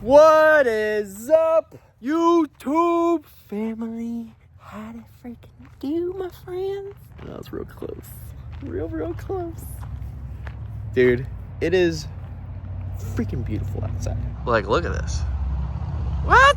What is up, YouTube family? How'd it freaking do, my friends? That was real close. Real close. Dude, it is freaking beautiful outside. Like, look at this. What?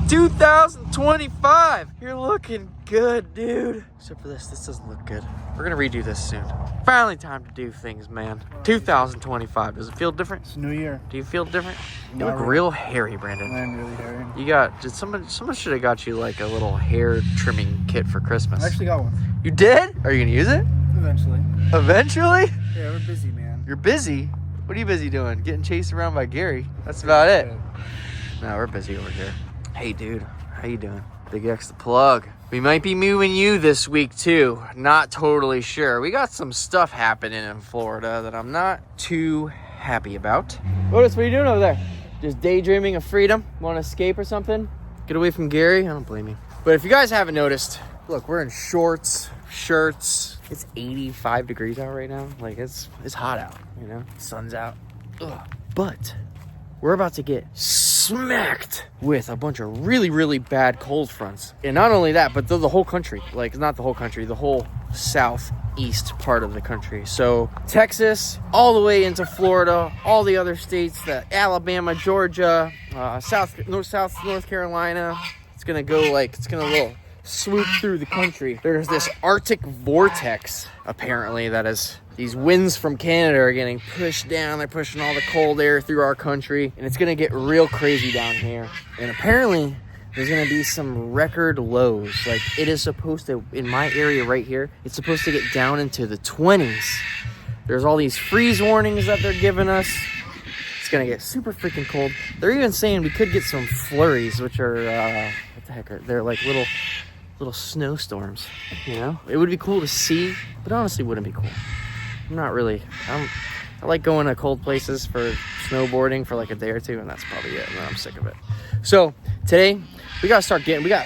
2025. You're looking good, dude. Except for this doesn't look good. We're gonna redo this soon. Finally time to do things, man. 2025. Does it feel different? It's a new year. Do you feel different? You Not look real hairy, Brandon. I'm really hairy. You got, someone should have got you like a little hair trimming kit for Christmas. I actually got one. You did? Are you gonna use it? Eventually. Eventually? Yeah, we're busy, man. You're busy? What are you busy doing? Getting chased around by Gary. That's about it. No, we're busy over here. Hey, dude. How you doing? Big X the plug. We might be moving you this week, too. Not totally sure. We got some stuff happening in Florida that I'm not too happy about. Otis, what are you doing over there? Just daydreaming of freedom? Want to escape or something? Get away from Gary? I don't blame you. But if you guys haven't noticed, look, we're in shorts, shirts. It's 85 degrees out right now. Like, it's hot out, you know? Sun's out. Ugh. But we're about to get smacked with a bunch of really bad cold fronts. And not only that, but the whole country. Like, not the whole country, the whole southeast part of the country. So Texas, all the way into Florida, all the other states, Alabama, Georgia, North Carolina. It's gonna go like, it's gonna little swoop through the country. There's this Arctic vortex, apparently, that is, these winds from Canada are getting pushed down. They're pushing all the cold air through our country, and it's gonna get real crazy down here. And apparently there's gonna be some record lows. Like, it is supposed to, in my area right here, it's supposed to get down into the 20s. There's all these freeze warnings that they're giving us. It's gonna get super freaking cold. They're even saying we could get some flurries, which are what the heck are they're like little snowstorms, you know? It would be cool to see, but honestly wouldn't be cool. I'm not really, I like going to cold places for snowboarding for like a day or two, and that's probably it, and then I'm sick of it. So today we got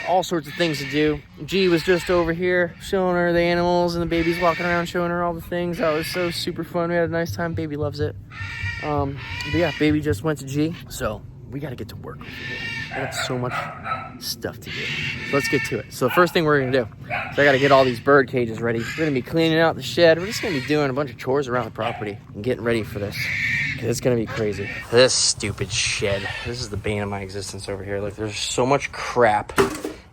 all sorts of things to do. G was just over here showing her the animals and the babies, walking around showing her all the things. That was so super fun. We had a nice time. Baby loves it. But yeah, baby just went to G, so we got to get to work over here. I got so much stuff to do. So let's get to it. So the first thing we're gonna do is I gotta get all these bird cages ready. We're gonna be cleaning out the shed. We're just gonna be doing a bunch of chores around the property and getting ready for this. It's gonna be crazy. This stupid shed. This is the bane of my existence over here. Like, there's so much crap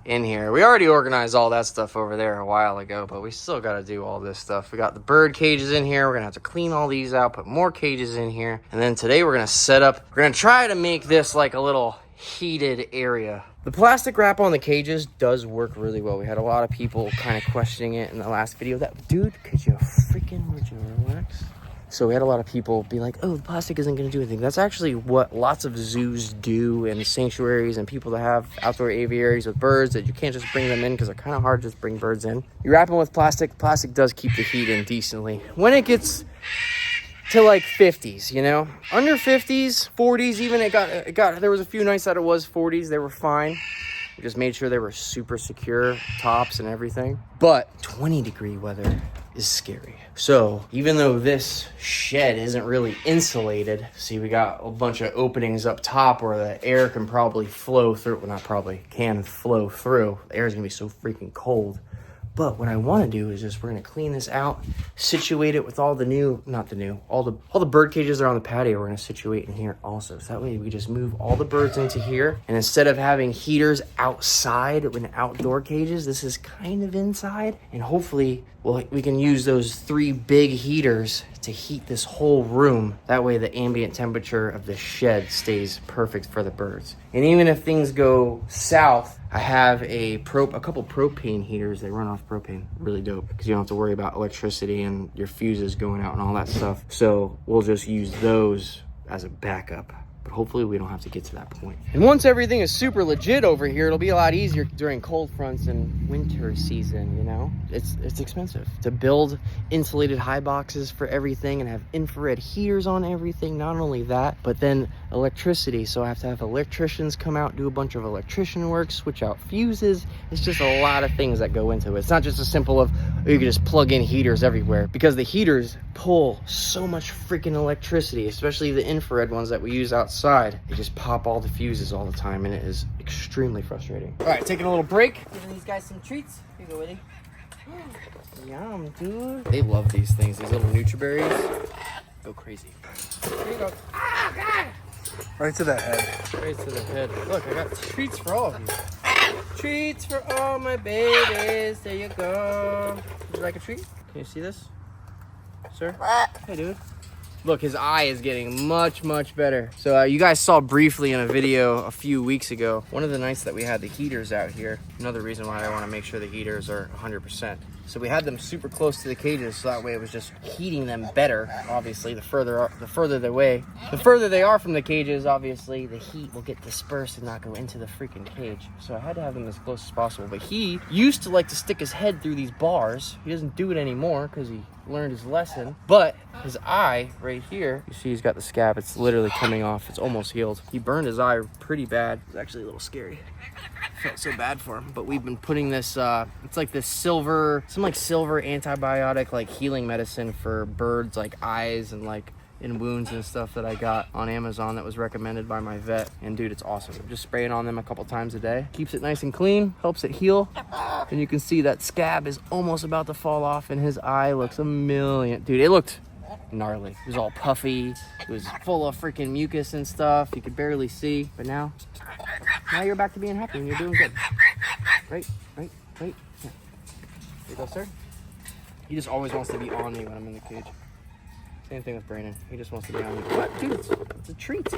in here. We already organized all that stuff over there a while ago, but we still got to do all this stuff. We got the bird cages in here. We're gonna have to clean all these out, put more cages in here, and then today we're gonna try to make this like a little heated area. The plastic wrap on the cages does work really well. We had a lot of people kind of questioning it in the last video. That dude, would you relax? So we had a lot of people be like, oh, the plastic isn't going to do anything. That's actually what lots of zoos do, and sanctuaries and people that have outdoor aviaries with birds, that you can't just bring them in because they're kind of hard to just bring birds in. You wrap them with plastic. Plastic does keep the heat in decently. When it gets to like 50s, you know, under 50s, 40s, even it got, there was a few nights that it was 40s. They were fine. We just made sure they were super secure, tops and everything. But 20-degree weather is scary. So even though this shed isn't really insulated, see, we got a bunch of openings up top where the air can probably flow through. Well, not probably, can flow through. The air is gonna be so freaking cold. But what I want to do is just, we're going to clean this out, situate it with all the all the bird cages that are on the patio. We're going to situate in here also. So that way we just move all the birds into here. And instead of having heaters outside in outdoor cages, this is kind of inside. And hopefully we can use those 3 big heaters to heat this whole room. That way the ambient temperature of the shed stays perfect for the birds. And even if things go south, I have a couple propane heaters. They run off propane. Really dope, because you don't have to worry about electricity and your fuses going out and all that stuff. So we'll just use those as a backup. But hopefully we don't have to get to that point. And once everything is super legit over here, it'll be a lot easier during cold fronts and winter season, you know? It's expensive to build insulated high boxes for everything and have infrared heaters on everything. Not only that, but then electricity. So I have to have electricians come out, do a bunch of electrician work, switch out fuses. It's just a lot of things that go into it. It's not just as simple of, oh, you can just plug in heaters everywhere, because the heaters pull so much freaking electricity, especially the infrared ones that we use outside outside, they just pop all the fuses all the time, and it is extremely frustrating. All right, taking a little break. Giving these guys some treats. Here you go, Willie. Yum, dude. They love these things. These little Nutriberries go crazy. Here you go. Ah, God! Right to the head. Right to the head. Look, I got treats for all of you. Treats for all my babies. There you go. Would you like a treat? Can you see this, sir? Hey, dude. Look, his eye is getting much, much better. So you guys saw briefly in a video a few weeks ago, one of the nights that we had the heaters out here. Another reason why I want to make sure the heaters are 100%. So we had them super close to the cages, so that way it was just heating them better. Obviously, the further they are from the cages, obviously the heat will get dispersed and not go into the freaking cage. So I had to have them as close as possible. But he used to like to stick his head through these bars. He doesn't do it anymore because he learned his lesson. But his eye right here, you see he's got the scab. It's literally coming off. It's almost healed. He burned his eye pretty bad. It was actually a little scary. Felt so bad for him. But we've been putting this it's like this silver antibiotic like healing medicine for birds, like eyes and like in wounds and stuff, that I got on Amazon that was recommended by my vet. And dude, it's awesome. Just spraying on them a couple times a day. Keeps it nice and clean, helps it heal. And you can see that scab is almost about to fall off and his eye looks a million. Dude, it looked gnarly. It was all puffy. It was full of freaking mucus and stuff. You could barely see. But now you're back to being happy and you're doing good. Right. Yeah. There you go, sir. He just always wants to be on me when I'm in the cage. Same thing with Brandon. He just wants to be on me. What? Dude, it's a treat.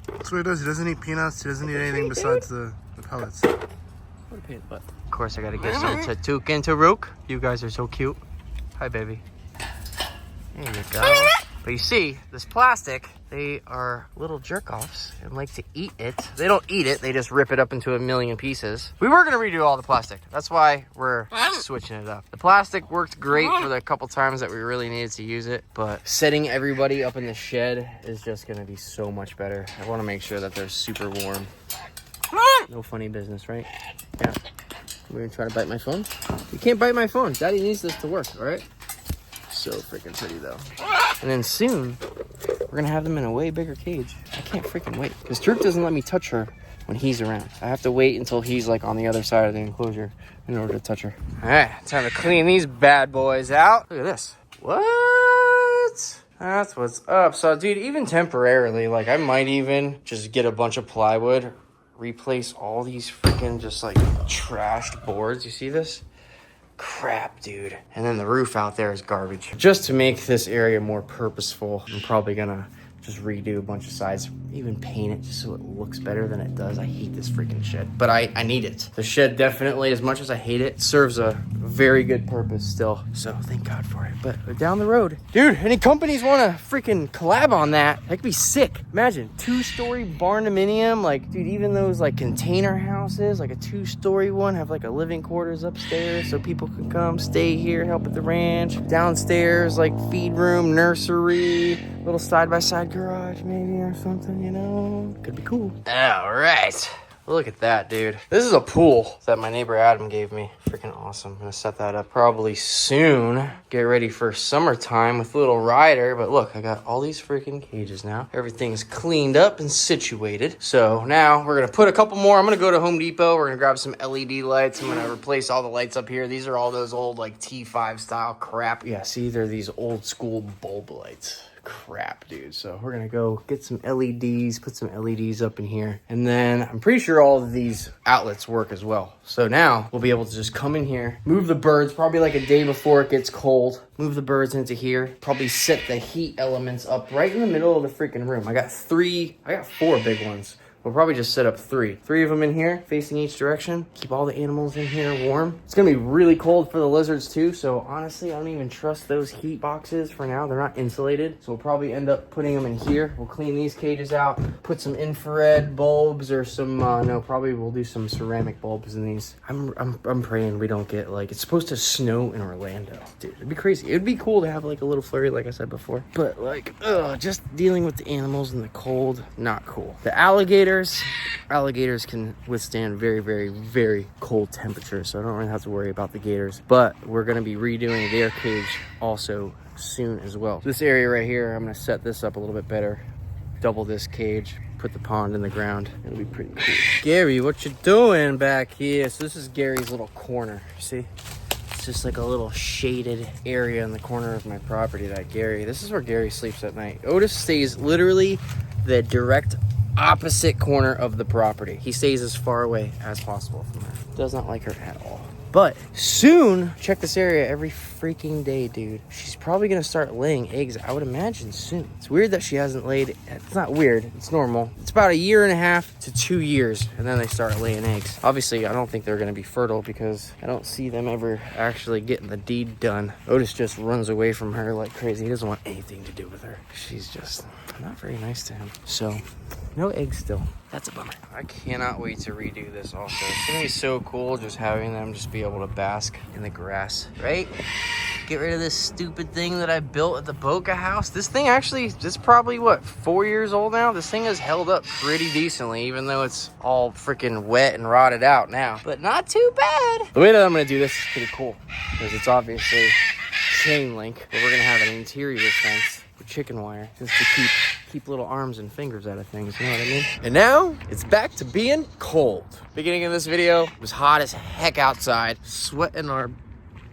That's what he does. He doesn't eat peanuts. He doesn't eat anything besides the pellets. What a pain in the butt. Of course, I gotta get some to Took and to Rook. You guys are so cute. Hi, baby. There you go. But you see, this plastic, they are little jerk-offs and like to eat it. They don't eat it, they just rip it up into a million pieces. We were gonna redo all the plastic. That's why we're switching it up. The plastic worked great for the couple times that we really needed to use it, but setting everybody up in the shed is just gonna be so much better. I wanna make sure that they're super warm. No funny business, right? Yeah. We're gonna try to bite my phone. You can't bite my phone. Daddy needs this to work, all right? So freaking pretty though. And then soon, we're gonna have them in a way bigger cage. I can't freaking wait. Because Troop doesn't let me touch her when he's around. I have to wait until he's like on the other side of the enclosure in order to touch her. All right, time to clean these bad boys out. Look at this. What? That's what's up. So dude, even temporarily, like I might even just get a bunch of plywood, replace all these freaking just like trashed boards. You see this? Crap, dude. And then the roof out there is garbage. Just to make this area more purposeful, I'm probably gonna just redo a bunch of sides, even paint it just so it looks better than it does. I hate this freaking shed, but I need it. The shed definitely, as much as I hate it, serves a very good purpose still. So thank God for it. But down the road, dude, any companies want to freaking collab on that? That could be sick. Imagine 2-story barndominium, like, dude, even those like container houses, like a 2-story one, have like a living quarters upstairs so people can come stay here, help at the ranch. Downstairs, like feed room, nursery, little side-by-side garage maybe or something, you know? Could be cool. All right. Look at that, dude. This is a pool that my neighbor Adam gave me. Freaking awesome. I'm gonna set that up probably soon. Get ready for summertime with little Ryder. But look, I got all these freaking cages now. Everything's cleaned up and situated. So now we're gonna put a couple more. I'm gonna go to Home Depot. We're gonna grab some LED lights. I'm gonna replace all the lights up here. These are all those old like T5 style crap. Yeah, see, they're these old school bulb lights. Crap, dude. So we're gonna go get some LEDs, put some LEDs up in here, and then I'm pretty sure all of these outlets work as well. So now we'll be able to just come in here, move the birds probably like a day before it gets cold, move the birds into here, probably set the heat elements up right in the middle of the freaking room. I got 4 big ones. We'll probably just set up 3 of them in here, facing each direction. Keep all the animals in here warm. It's gonna be really cold for the lizards too, so honestly, I don't even trust those heat boxes for now. They're not insulated, so we'll probably end up putting them in here. We'll clean these cages out, put some infrared bulbs or some, probably we'll do some ceramic bulbs in these. I'm praying we don't get like, it's supposed to snow in Orlando. Dude, it'd be crazy. It'd be cool to have like a little flurry like I said before, but like, just dealing with the animals in the cold, not cool. The alligators can withstand very, very, very cold temperatures, so I don't really have to worry about the gators. But we're going to be redoing their cage also soon as well. This area right here, I'm going to set this up a little bit better. Double this cage, put the pond in the ground. It'll be pretty cool. Gary, what you doing back here? So this is Gary's little corner. See? It's just like a little shaded area in the corner of my property this is where Gary sleeps at night. Otis stays literally the direct opposite corner of the property. He stays as far away as possible from her. Does not like her at all. But soon, check this area every freaking day, dude. She's probably gonna start laying eggs, I would imagine soon. It's weird that she hasn't laid, it's not weird, it's normal. It's about 1.5 to 2 years, and then they start laying eggs. Obviously, I don't think they're gonna be fertile because I don't see them ever actually getting the deed done. Otis just runs away from her like crazy. He doesn't want anything to do with her. She's just not very nice to him. So, no eggs still. That's a bummer. I cannot wait to redo this also. It's gonna be so cool just having them just be able to bask in the grass, right? Get rid of this stupid thing that I built at the Boca house. This thing actually, this is probably what, 4 years old now? This thing has held up pretty decently, even though it's all freaking wet and rotted out now. But not too bad. The way that I'm gonna do this is pretty cool because it's obviously chain link, but we're gonna have an interior fence with chicken wire just to keep little arms and fingers out of things, you know what I mean? And now it's back to being cold. Beginning of this video, it was hot as heck outside, sweating our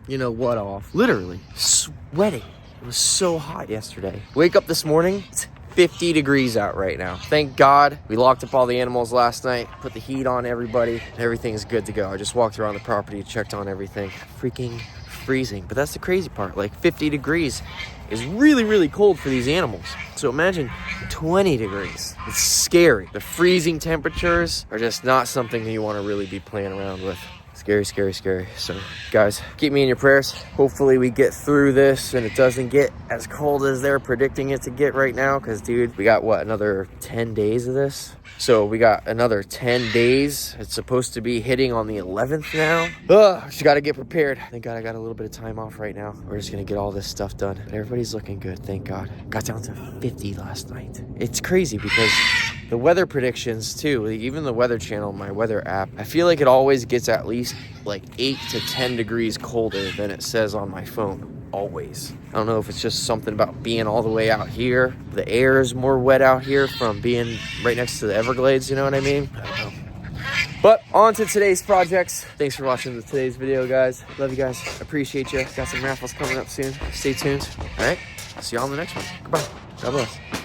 you know what off. Literally sweating. It was so hot yesterday. Wake up this morning, it's 50 degrees out right now. Thank God we locked up all the animals last night, put the heat on everybody. Everything is good to go. I just walked around the property, checked on everything. Freaking freezing. But that's the crazy part. Like 50 degrees is really, really cold for these animals. So imagine 20 degrees. It's scary. The freezing temperatures are just not something that you want to really be playing around with. Scary, scary, scary. So guys, keep me in your prayers. Hopefully we get through this and it doesn't get as cold as they're predicting it to get right now. Cause dude, we got what, another 10 days of this? So we got another 10 days. It's supposed to be hitting on the 11th now. Just gotta get prepared. Thank God I got a little bit of time off right now. We're just gonna get all this stuff done. But everybody's looking good, thank God. Got down to 50 last night. It's crazy because the weather predictions too, even the Weather Channel, my weather app, I feel like it always gets at least like 8 to 10 degrees colder than it says on my phone. Always. I don't know if it's just something about being all the way out here. The air is more wet out here from being right next to the Everglades, you know what I mean? I don't know. But on to today's projects. Thanks for watching today's video, guys. Love you guys. Appreciate you. Got some raffles coming up soon. Stay tuned. All right. I'll see you all in the next one. Goodbye. God bless.